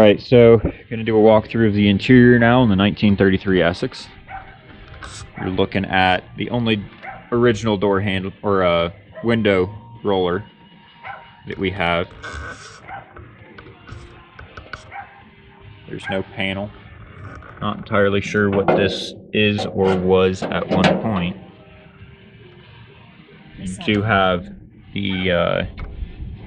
Alright, so gonna do a walkthrough of the interior now in the 1933 Essex. You're looking at the only original door handle or window roller that we have. There's no panel. Not entirely sure what this is or was at one point. You do have the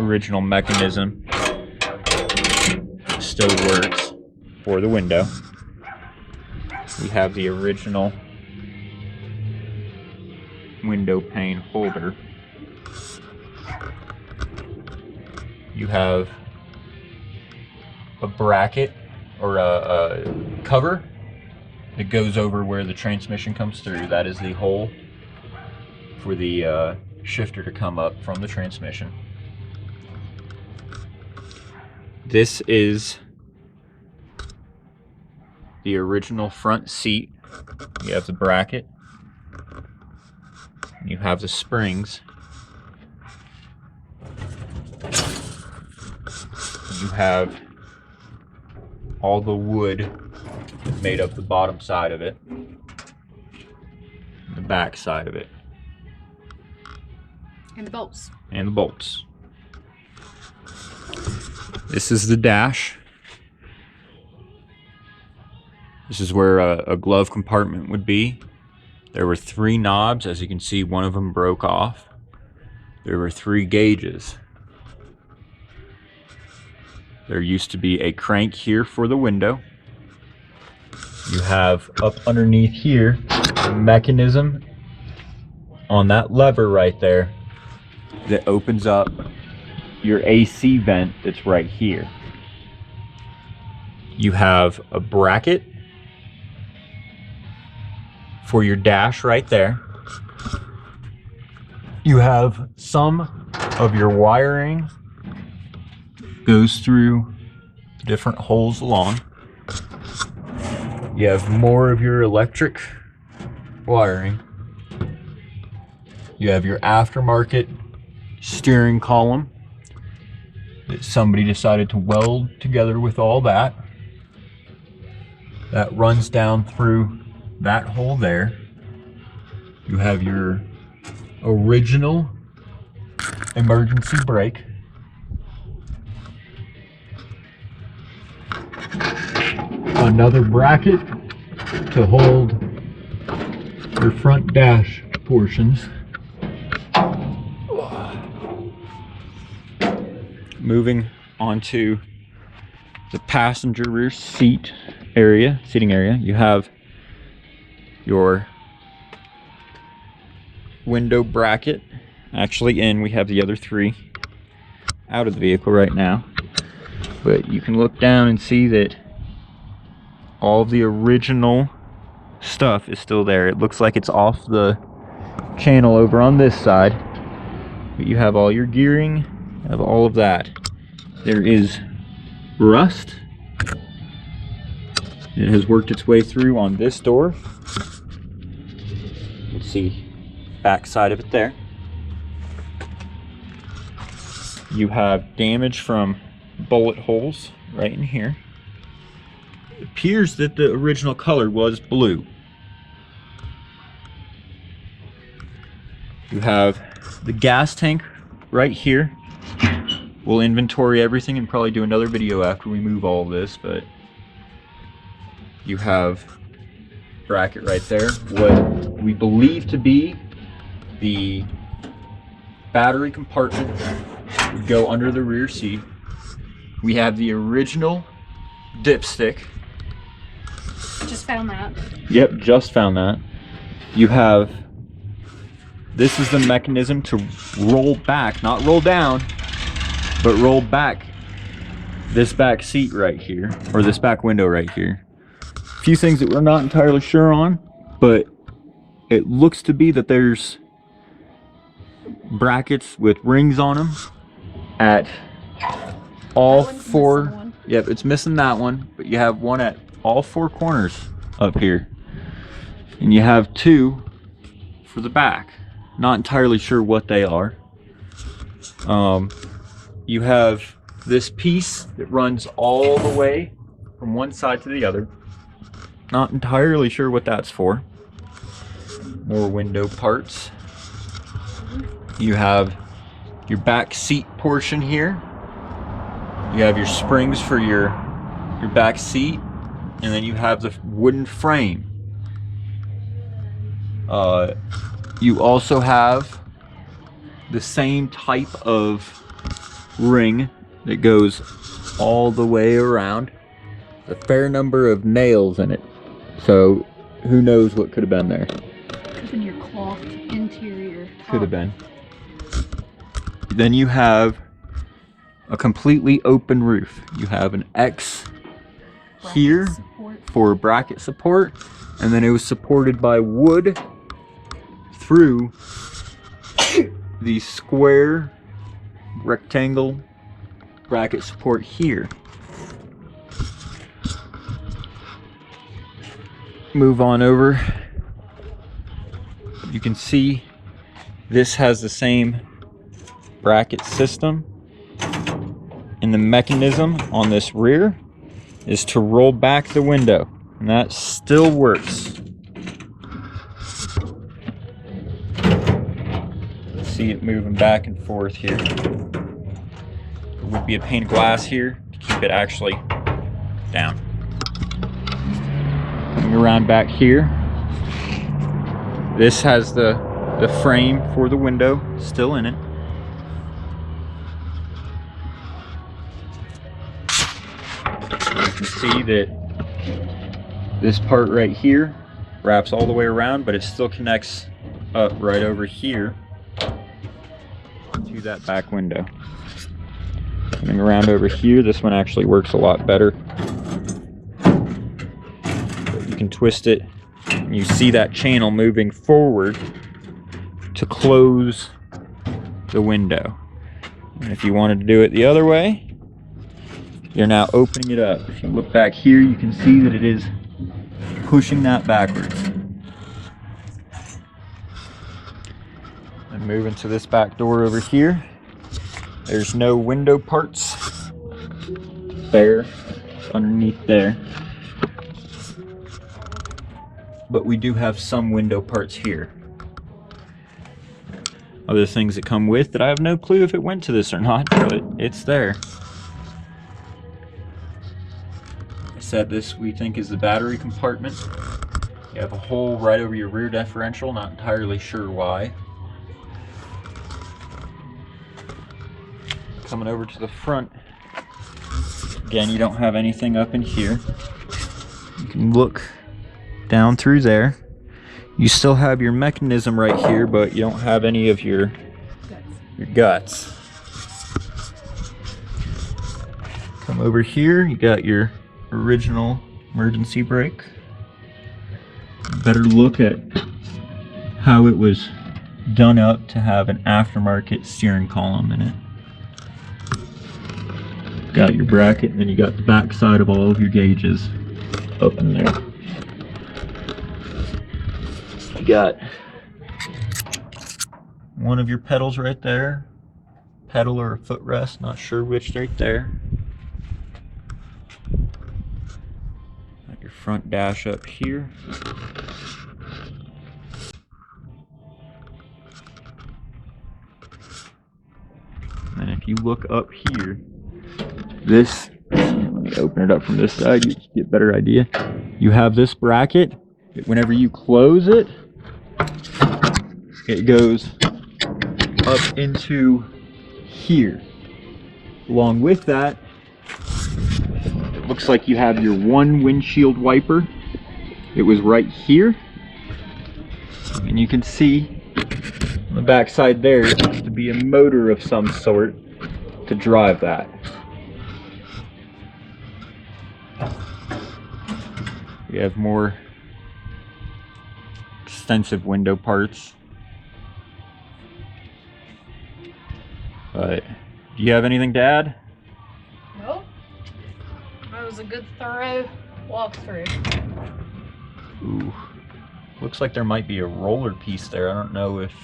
original mechanism. Still works for the window. We have the original window pane holder. You have a bracket or a cover that goes over where the transmission comes through. That is the hole for the shifter to come up from the transmission. This is the original front seat. You have the bracket. You have the springs. You have all the wood that made up the bottom side of it, the back side of it, and the bolts. And the bolts. This is the dash. This is where a glove compartment would be. There were 3 knobs. As you can see, one of them broke off. There were 3 gauges. There used to be a crank here for the window. You have up underneath here a mechanism on that lever right there that opens up your AC vent that's right here. You have a bracket for your dash right there. You have some of your wiring goes through different holes along. You have more of your electric wiring. You have your aftermarket steering column that somebody decided to weld together with all that. That runs down through that hole there. You have your original emergency brake. Another bracket to hold your front dash portions. Moving onto the passenger rear seating area, you have your window bracket. Actually we have the other 3 out of the vehicle right now, but you can look down and see that all of the original stuff is still there. It looks like it's off the channel over on this side, but you have all your gearing, you have all of that. There is rust. It has worked its way through on this door. You can see back side of it there. You have damage from bullet holes right in here. It appears that the original color was blue. You have the gas tank right here. We'll inventory everything and probably do another video after we move all of this, but you have bracket right there. What we believe to be the battery compartment would go under the rear seat. We have the original dipstick. Just found that. Yep, just found that. You have, this is the mechanism to roll back, not roll down, but roll back this back seat right here, or this back window right here. A few things that we're not entirely sure on, but it looks to be that there's brackets with rings on them at all 4. Yep, it's missing that one, but you have one at all 4 corners up here, and you have 2 for the back. Not entirely sure what they are. You have this piece that runs all the way from one side to the other. Not entirely sure what that's for. More window parts. You have your back seat portion here. You have your springs for your back seat, and then you have the wooden frame. You also have the same type of ring that goes all the way around. A fair number of nails in it, so who knows what could have been there. Could have been your cloth interior. Could have been. Then you have a completely open roof. You have an X here for bracket support, and then it was supported by wood through the square rectangle bracket support here. Move on over. You can see this has the same bracket system, and the mechanism on this rear is to roll back the window, and that still works. See it moving back and forth here. There would be a pane of glass here to keep it actually down. Coming around back here, this has the frame for the window still in it. You can see that this part right here wraps all the way around, but it still connects up right over here to that back window. Coming around over here, this one actually works a lot better. You can twist it, and you see that channel moving forward to close the window. And if you wanted to do it the other way, you're now opening it up. If you look back here, you can see that it is pushing that backwards. And moving to this back door over here, there's no window parts there underneath there, but we do have some window parts here. Other things that come with that I have no clue if it went to this or not, but it's there. I said this we think is the battery compartment. You have a hole right over your rear differential, not entirely sure why. Coming over to the front, again, you don't have anything up in here. You can look down through there. You still have your mechanism right here, but you don't have any of your guts. Come over here, you got your original emergency brake. Better look at how it was done up to have an aftermarket steering column in it. Got your bracket, and then you got the back side of all of your gauges up in there. You got one of your pedals right there, pedal or a footrest, not sure which, right there. Got your front dash up here. And if you look up here, this, let me open it up from this side, you get a better idea. You have this bracket. Whenever you close it, it goes up into here. Along with that, it looks like you have your one windshield wiper. It was right here. And you can see on the back side there, it has to be a motor of some sort to drive that. We have more extensive window parts. But do you have anything to add? Nope. That was a good thorough walkthrough. Ooh. Looks like there might be a roller piece there. I don't know if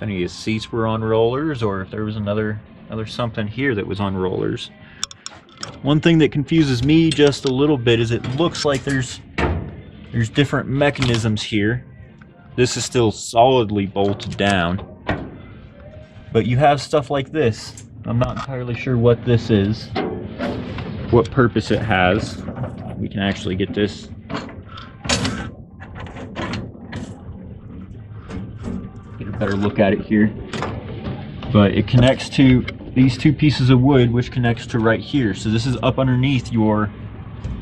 any of the seats were on rollers or if there was another Now there's something here that was on rollers. One thing that confuses me just a little bit is it looks like there's different mechanisms here. This is still solidly bolted down. But you have stuff like this. I'm not entirely sure what this is, what purpose it has. We can actually get this. Get a better look at it here. But it connects to these two pieces of wood, which connects to right here. So this is up underneath your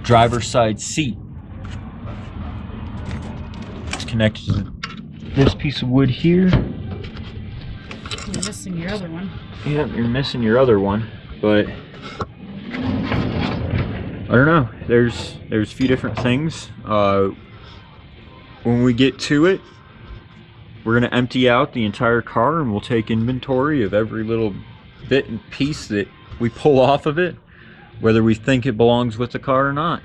driver's side seat. It's connected to this piece of wood here. You're missing your other one. Yep, you're missing your other one, but I don't know. There's a few different things. When we get to it, we're gonna empty out the entire car and we'll take inventory of every little bit and piece that we pull off of it, whether we think it belongs with the car or not.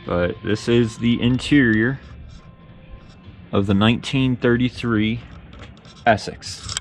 But this is the interior of the 1933 Essex.